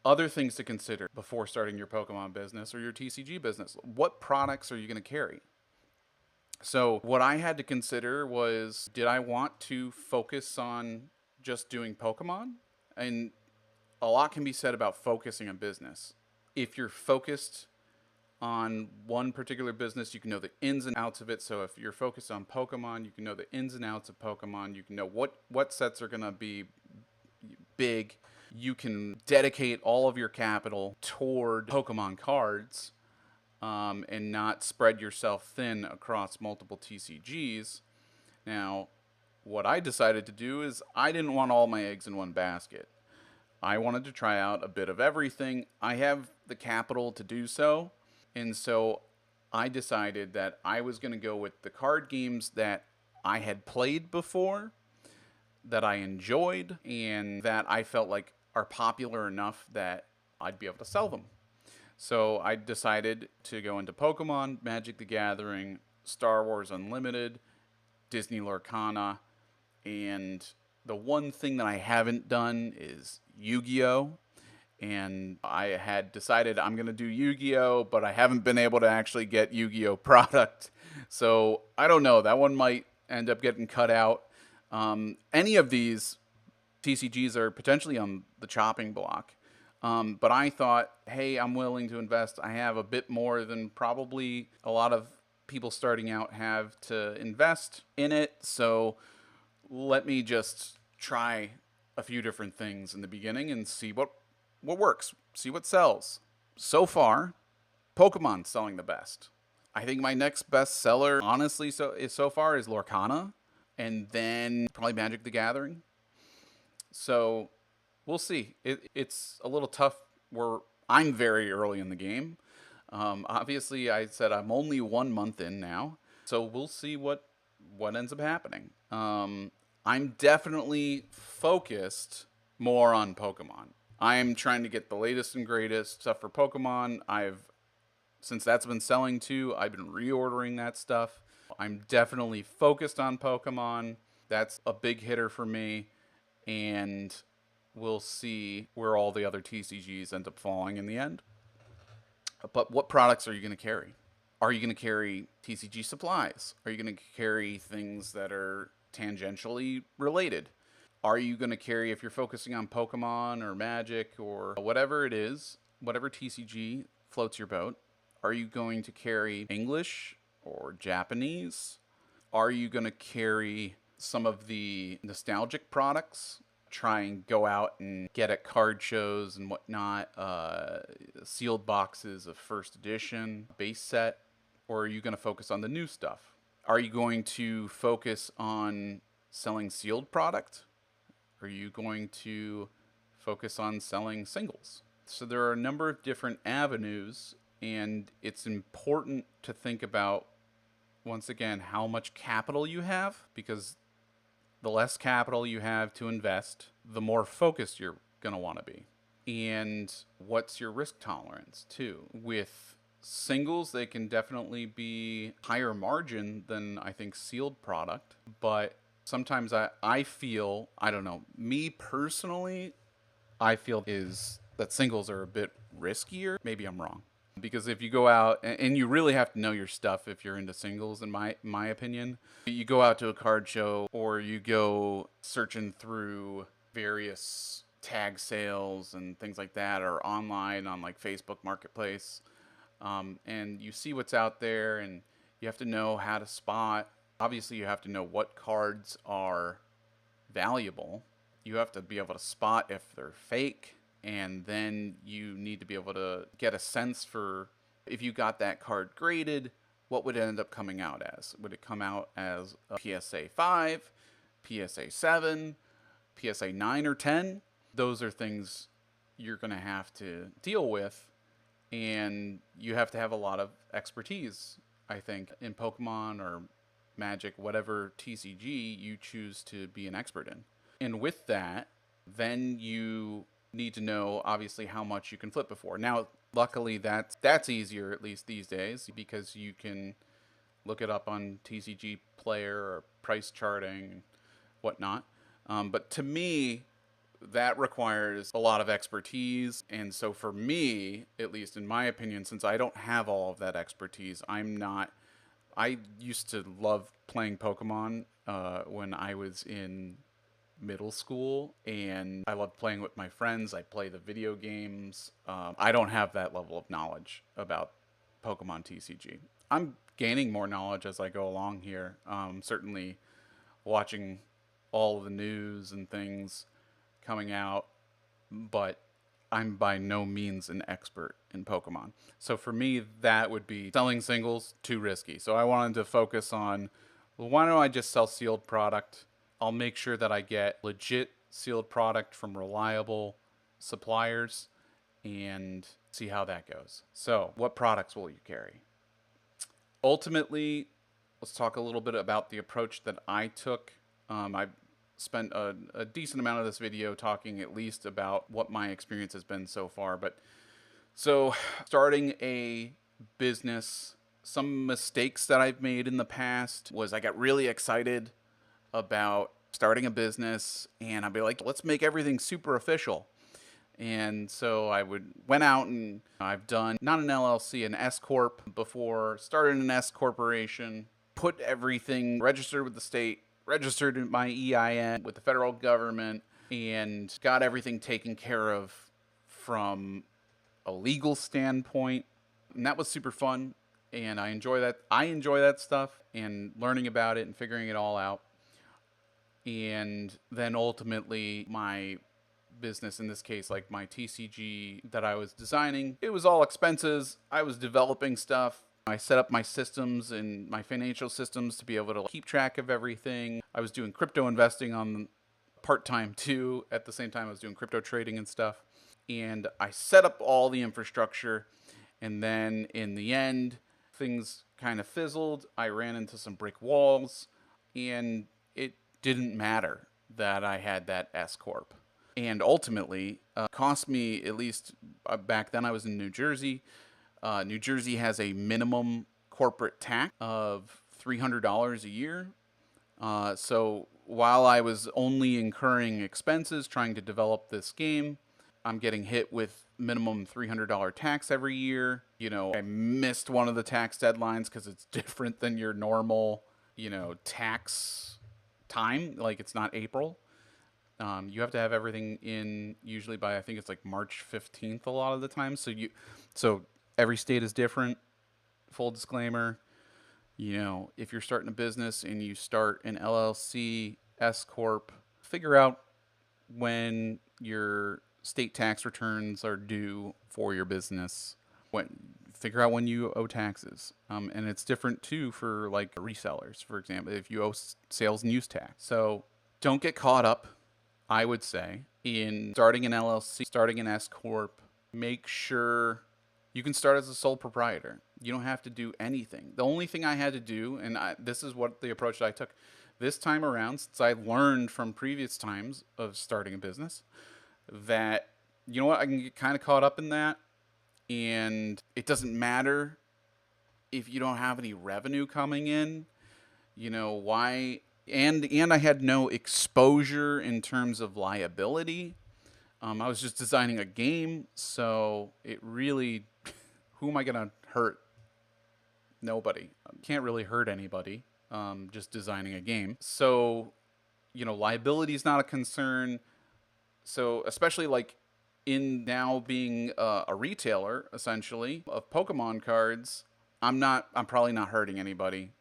Other things to consider before starting your Pokemon business or your TCG business. What products are you going to carry? So, what I had to consider was, did I want to focus on just doing Pokemon? And a lot can be said about focusing a business. If you're focused on one particular business, you can know the ins and outs of it. So if you're focused on Pokemon, you can know the ins and outs of Pokemon. You can know what sets are going to be big. You can dedicate all of your capital toward Pokemon cards, and not spread yourself thin across multiple TCGs. Now, what I decided to do is I didn't want all my eggs in one basket. I wanted to try out a bit of everything. I have the capital to do so. And so I decided that I was going to go with the card games that I had played before, that I enjoyed, and that I felt like are popular enough that I'd be able to sell them. So I decided to go into Pokemon, Magic the Gathering, Star Wars Unlimited, Disney Lorcana, and the one thing that I haven't done is Yu-Gi-Oh! And I had decided I'm going to do Yu-Gi-Oh, but I haven't been able to actually get Yu-Gi-Oh product. So I don't know. That one might end up getting cut out. Any of these TCGs are potentially on the chopping block. But I thought, hey, I'm willing to invest. I have a bit more than probably a lot of people starting out have to invest in it. So let me just try a few different things in the beginning and see what works, see what sells. So far, Pokemon's selling the best. I think my next best seller, honestly, so far is Lorcana, and then probably Magic the Gathering. So we'll see. It's a little tough. I'm very early in the game. Obviously, I said I'm only 1 month in now, so we'll see what ends up happening. I'm definitely focused more on Pokemon. I'm trying to get the latest and greatest stuff for Pokemon. Since that's been selling too, I've been reordering that stuff. I'm definitely focused on Pokemon. That's a big hitter for me. And we'll see where all the other TCGs end up falling in the end. But what products are you going to carry? Are you going to carry TCG supplies? Are you going to carry things that are tangentially related? Are you going to carry, if you're focusing on Pokemon or Magic or whatever it is, whatever TCG floats your boat, are you going to carry English or Japanese? Are you going to carry some of the nostalgic products? Try and go out and get at card shows and whatnot, sealed boxes of first edition, base set? Or are you going to focus on the new stuff? Are you going to focus on selling sealed product? Are you going to focus on selling singles? So there are a number of different avenues, and it's important to think about, once again, how much capital you have, because the less capital you have to invest, the more focused you're going to want to be. And what's your risk tolerance, too? With singles, they can definitely be higher margin than, I think, sealed product. But sometimes I feel, I don't know, me personally, I feel is that singles are a bit riskier. Maybe I'm wrong. Because if you go out, and you really have to know your stuff if you're into singles, in my opinion. You go out to a card show, or you go searching through various tag sales and things like that, or online on like Facebook Marketplace, and you see what's out there, and you have to know how to spot. Obviously, you have to know what cards are valuable. You have to be able to spot if they're fake. And then you need to be able to get a sense for, if you got that card graded, what would it end up coming out as? Would it come out as a PSA 5, PSA 7, PSA 9 or 10? Those are things you're going to have to deal with, and you have to have a lot of expertise, I think, in Pokemon or Magic, whatever TCG you choose to be an expert in. And with that, then you need to know, obviously, how much you can flip before. Now, luckily, that's easier, at least these days, because you can look it up on TCG Player or price charting and whatnot. But to me, that requires a lot of expertise. And so for me, at least in my opinion, since I don't have all of that expertise, I used to love playing Pokemon when I was in middle school, and I love playing with my friends. I play the video games. I don't have that level of knowledge about Pokemon TCG. I'm gaining more knowledge as I go along here. Certainly watching all the news and things coming out, but I'm by no means an expert in Pokemon. So for me, that would be selling singles too risky. So I wanted to focus on, well, why don't I just sell sealed product? I'll make sure that I get legit sealed product from reliable suppliers and see how that goes. So, what products will you carry? Ultimately, let's talk a little bit about the approach that I took. I spent a decent amount of this video talking at least about what my experience has been so far. But so, starting a business, some mistakes that I've made in the past was I got really excited about starting a business, and I'd be like, let's make everything super official. And so I went out, and I've done not an LLC, an S corp before, started an S corporation, put everything registered with the state, registered my EIN with the federal government, and got everything taken care of from a legal standpoint. And that was super fun, and I enjoy that. I enjoy that stuff and learning about it and figuring it all out. And then ultimately my business, in this case, like my TCG that I was designing, it was all expenses. I was developing stuff. I set up my systems and my financial systems to be able to keep track of everything. I was doing crypto investing on part-time too. At the same time, I was doing crypto trading and stuff. And I set up all the infrastructure. And then in the end, things kind of fizzled. I ran into some brick walls, and it didn't matter that I had that S corp, and ultimately cost me, at least back then I was in New Jersey. New Jersey has a minimum corporate tax of $300 a year. So while I was only incurring expenses trying to develop this game, I'm getting hit with minimum $300 tax every year. I missed one of the tax deadlines because it's different than your normal, tax time. Like, it's not April. You have to have everything in usually by, I think it's like March 15th a lot of the time. So every state is different. Full disclaimer, if you're starting a business and you start an LLC, S corp, figure out when your state tax returns are due for your business. Figure out when you owe taxes. And it's different too for like resellers, for example, if you owe sales and use tax. So don't get caught up, I would say, in starting an LLC, starting an S corp. Make sure you can start as a sole proprietor. You don't have to do anything. The only thing I had to do, and this is what the approach that I took this time around, since I learned from previous times of starting a business, that, I can get kind of caught up in that. And it doesn't matter if you don't have any revenue coming in, why. And I had no exposure in terms of liability. I was just designing a game, so it really, who am I going to hurt? Nobody. Can't really hurt anybody, just designing a game. So, liability is not a concern. So especially like in now being a retailer, essentially, of Pokemon cards, I'm probably not hurting anybody.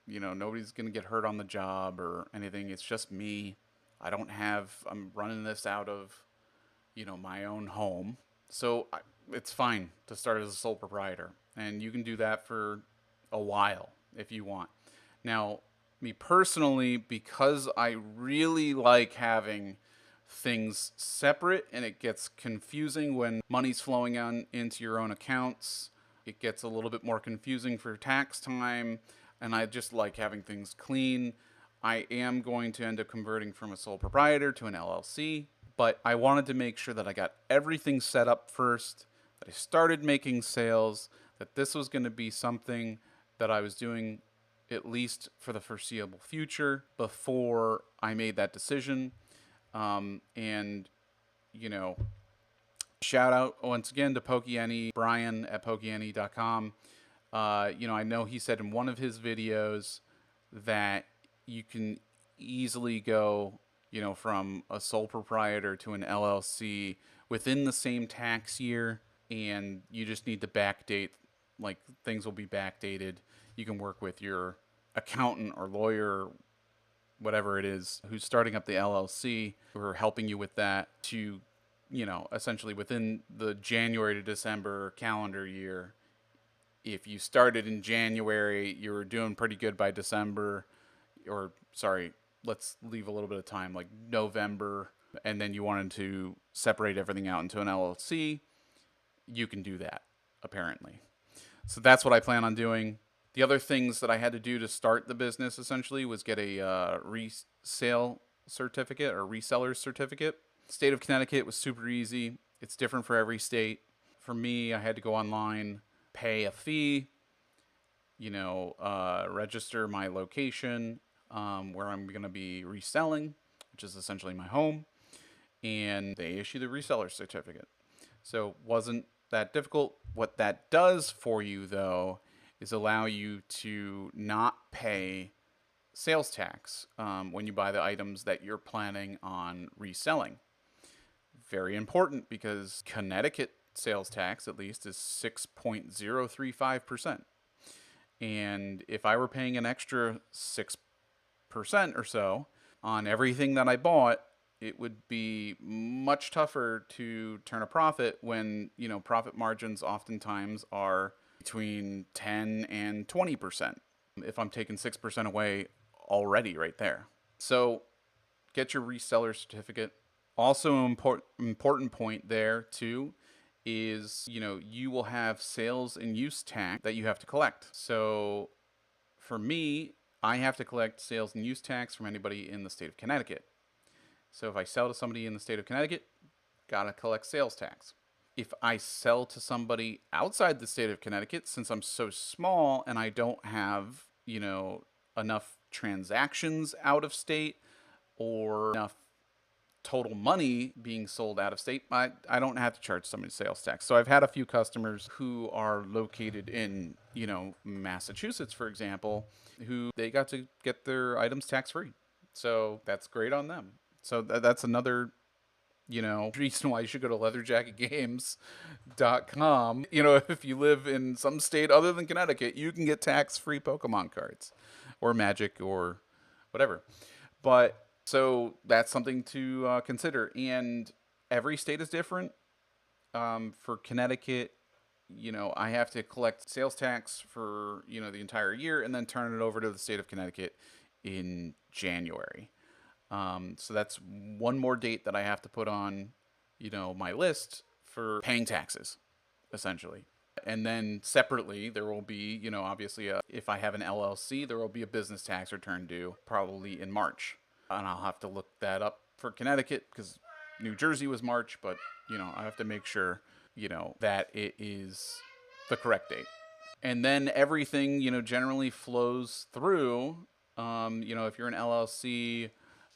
Nobody's going to get hurt on the job or anything. It's just me. I'm running this out of, my own home. So it's fine to start as a sole proprietor. And you can do that for a while if you want. Now, me personally, because I really like having things separate, and it gets confusing when money's flowing into your own accounts. It gets a little bit more confusing for tax time, and I just like having things clean. I am going to end up converting from a sole proprietor to an LLC, but I wanted to make sure that I got everything set up first, that I started making sales, that this was going to be something that I was doing at least for the foreseeable future before I made that decision. And, you know, shout out once again to Pokeyeni, Brian at Pokeyeni.com. I know he said in one of his videos that you can easily go, from a sole proprietor to an LLC within the same tax year, and you just need to backdate. Like, things will be backdated. You can work with your accountant or lawyer, whatever it is, who's starting up the LLC, who are helping you with that to, essentially within the January to December calendar year. If you started in January, you were doing pretty good by December, or sorry, let's leave a little bit of time, like November, and then you wanted to separate everything out into an LLC, you can do that, apparently. So that's what I plan on doing. The other things that I had to do to start the business essentially was get a resale certificate or reseller's certificate. State of Connecticut was super easy. It's different for every state. For me, I had to go online, pay a fee, register my location where I'm going to be reselling, which is essentially my home, and they issue the reseller certificate. So wasn't that difficult. What that does for you, though, is allow you to not pay sales tax when you buy the items that you're planning on reselling. Very important, because Connecticut sales tax, at least, is 6.035%. And if I were paying an extra 6% or so on everything that I bought, it would be much tougher to turn a profit when, profit margins oftentimes are between 10 and 20% if I'm taking 6% away already right there. So get your reseller certificate. Also, an important point there too is, you will have sales and use tax that you have to collect. So for me, I have to collect sales and use tax from anybody in the state of Connecticut. So if I sell to somebody in the state of Connecticut, gotta collect sales tax. If I sell to somebody outside the state of Connecticut, since I'm so small and I don't have, enough transactions out of state or enough total money being sold out of state, I don't have to charge somebody sales tax. So I've had a few customers who are located in, Massachusetts, for example, who they got to get their items tax free. So that's great on them. So that's another, reason why you should go to leatherjacketgames.com. If you live in some state other than Connecticut, you can get tax-free Pokemon cards or Magic or whatever. But so that's something to consider. And every state is different. For Connecticut, I have to collect sales tax for, the entire year and then turn it over to the state of Connecticut in January. So that's one more date that I have to put on, my list for paying taxes, essentially. And then separately, there will be, obviously, if I have an LLC, there will be a business tax return due probably in March. And I'll have to look that up for Connecticut because New Jersey was March, but, I have to make sure, that it is the correct date. And then everything, generally flows through, if you're an LLC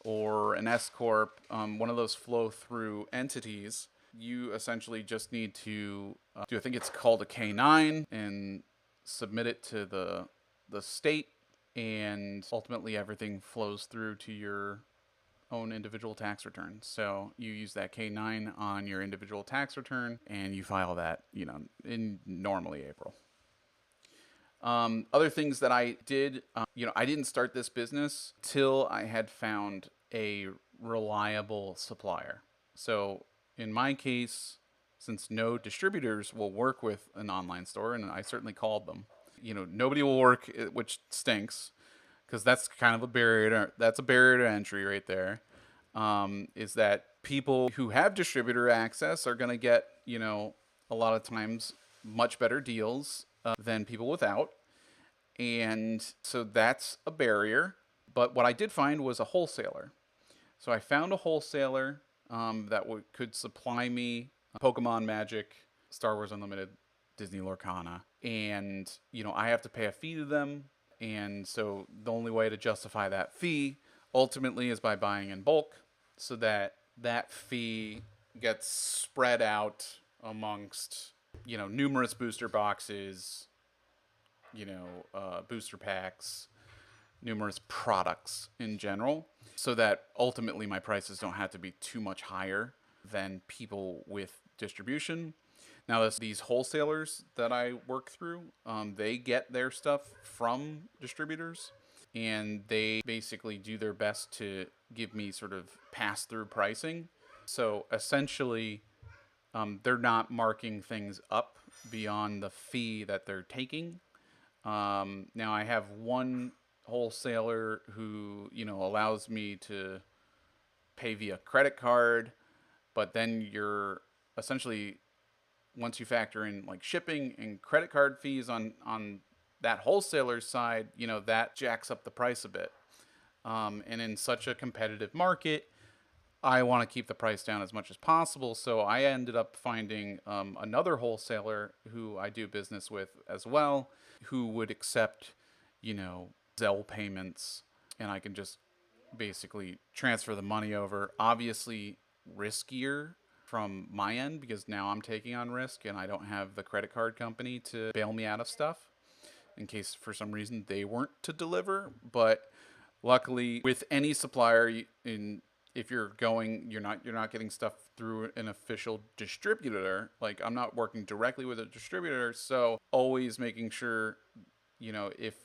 or an S Corp, one of those flow through entities, you essentially just need to do, I think it's called a K-9, and submit it to the state, and ultimately everything flows through to your own individual tax return. So you use that K-9 on your individual tax return, and you file that, in normally April. Other things that I did, I didn't start this business till I had found a reliable supplier. So in my case, since no distributors will work with an online store, and I certainly called them, nobody will work, which stinks, because that's kind of a barrier. That's a barrier to entry right there. Is that people who have distributor access are going to get, a lot of times much better deals than people without. And so that's a barrier. But what I did find was a wholesaler. So I found a wholesaler that could supply me Pokemon, Magic, Star Wars Unlimited, Disney Lorcana. And, I have to pay a fee to them. And so the only way to justify that fee ultimately is by buying in bulk. so that that fee gets spread out amongst, numerous booster boxes, booster packs, numerous products in general, so that ultimately my prices don't have to be too much higher than people with distribution. Now, these wholesalers that I work through, they get their stuff from distributors, and they basically do their best to give me sort of pass through pricing. So essentially, they're not marking things up beyond the fee that they're taking. Now, I have one wholesaler who, allows me to pay via credit card, but then you're essentially, once you factor in like shipping and credit card fees on that wholesaler's side, that jacks up the price a bit. And in such a competitive market, I want to keep the price down as much as possible. So I ended up finding another wholesaler who I do business with as well, who would accept, Zelle payments, and I can just basically transfer the money over. Obviously, riskier from my end because now I'm taking on risk and I don't have the credit card company to bail me out of stuff in case for some reason they weren't to deliver. But luckily, with any supplier, if you're not getting stuff through an official distributor. Like, I'm not working directly with a distributor, so always making sure, if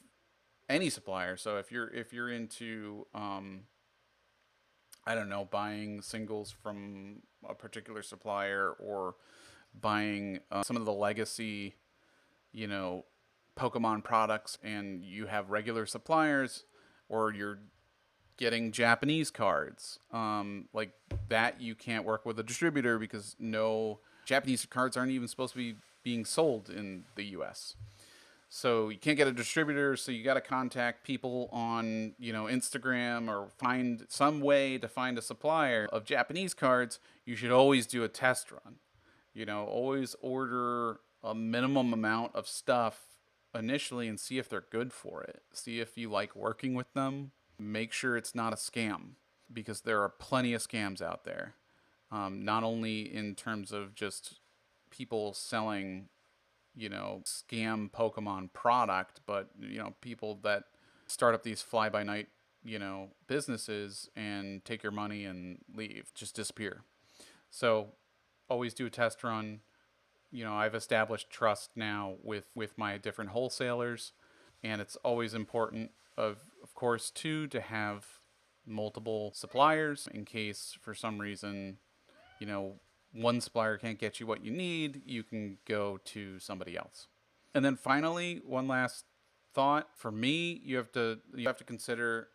any supplier. So if you're into I don't know, buying singles from a particular supplier, or buying some of the legacy, you know, Pokemon products, and you have regular suppliers, or you're getting Japanese cards, like that, you can't work with a distributor because no Japanese cards aren't even supposed to be being sold in the U.S. So you can't get a distributor, so you got to contact people on, Instagram, or find some way to find a supplier of Japanese cards. You should always do a test run. Always order a minimum amount of stuff initially and see if they're good for it. See if you like working with them. Make sure it's not a scam, because there are plenty of scams out there. Not only in terms of just people selling, scam Pokemon product, but, people that start up these fly by night, businesses and take your money and leave, just disappear. So always do a test run. I've established trust now with my different wholesalers, and it's always important, of course, too, to have multiple suppliers in case for some reason, one supplier can't get you what you need, you can go to somebody else. And then finally, one last thought for me, you have to consider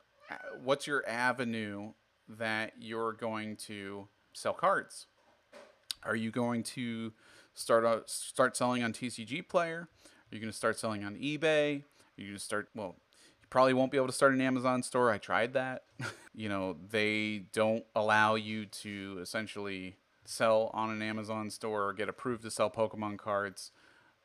what's your avenue that you're going to sell cards. Are you going to start selling on TCG Player? Are you going to start selling on eBay? Are you going to start, well, you probably won't be able to start an Amazon store. I tried that. They don't allow you to essentially sell on an Amazon store or get approved to sell Pokemon cards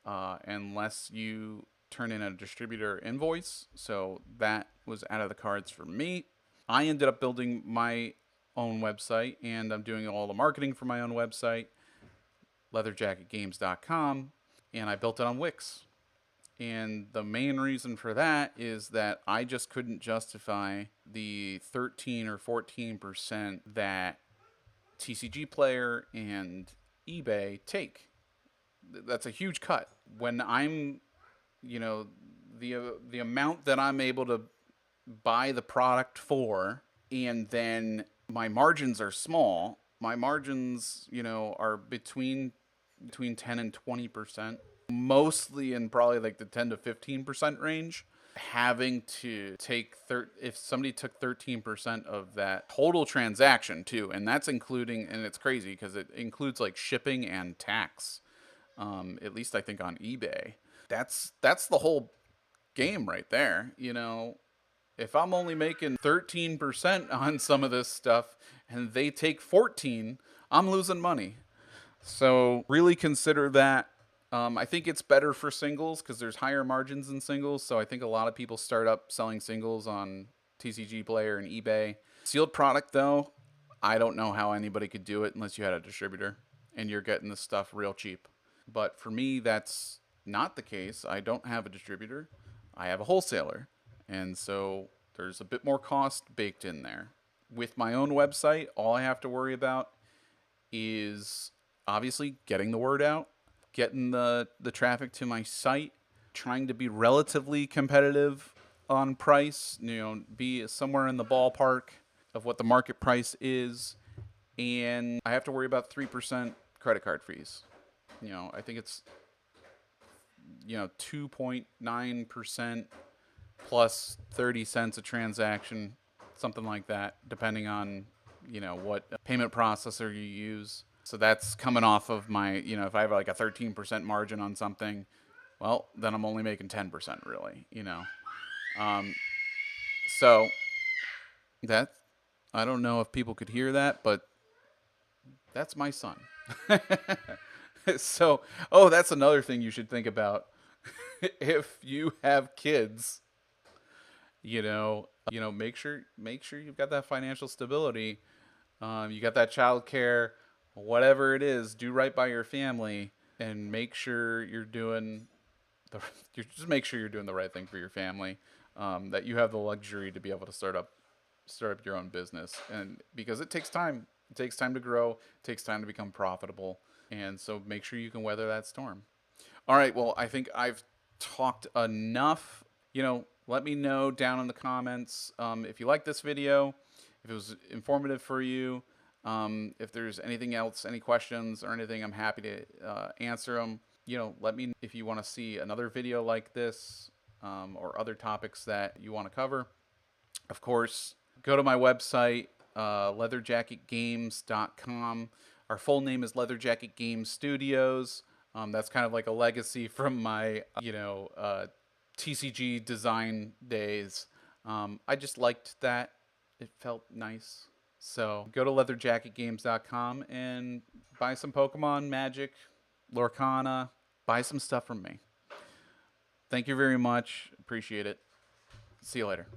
unless you turn in a distributor invoice. So that was out of the cards for me. I ended up building my own website, and I'm doing all the marketing for my own website, leatherjacketgames.com, and I built it on Wix. And the main reason for that is that I just couldn't justify the 13 or 14% that TCG Player and eBay take. That's a huge cut. When I'm, the amount that I'm able to buy the product for, and then my margins are small. My margins, are between 10 and 20%, mostly in probably like the 10 to 15% range. Having to take if somebody took 13% of that total transaction too, and that's including, and it's crazy because it includes like shipping and tax, at least I think on eBay. That's the whole game right there. If I'm only making 13% on some of this stuff and they take 14, I'm losing money. So really consider that. I think it's better for singles because there's higher margins in singles. So I think a lot of people start up selling singles on TCG Player and eBay. Sealed product, though, I don't know how anybody could do it unless you had a distributor and you're getting the stuff real cheap. But for me, that's not the case. I don't have a distributor. I have a wholesaler. And so there's a bit more cost baked in there. With my own website, all I have to worry about is obviously getting the word out, getting the traffic to my site, trying to be relatively competitive on price, be somewhere in the ballpark of what the market price is, and I have to worry about 3% credit card fees. I think it's 2.9% plus 30 cents a transaction, something like that, depending on what payment processor you use. So that's coming off of my, if I have like a 13% margin on something, well, then I'm only making 10% really. So that, I don't know if people could hear that, but that's my son. So, oh, that's another thing you should think about. If you have kids, make sure you've got that financial stability. You got that child care, whatever it is. Do right by your family, and make sure you're doing just make sure you're doing the right thing for your family. That you have the luxury to be able to start up your own business, and because it takes time. It takes time to grow. It takes time to become profitable, and so make sure you can weather that storm. All right. Well, I think I've talked enough. Let me know down in the comments if you like this video, if it was informative for you. If there's anything else, any questions or anything, I'm happy to answer them. Let me know if you want to see another video like this or other topics that you want to cover. Of course, go to my website, leatherjacketgames.com. Our full name is Leather Jacket Games Studios. That's kind of like a legacy from my, TCG design days. I just liked that. It felt nice. So go to leatherjacketgames.com and buy some Pokemon, Magic, Lorcana. Buy some stuff from me. Thank you very much. Appreciate it. See you later.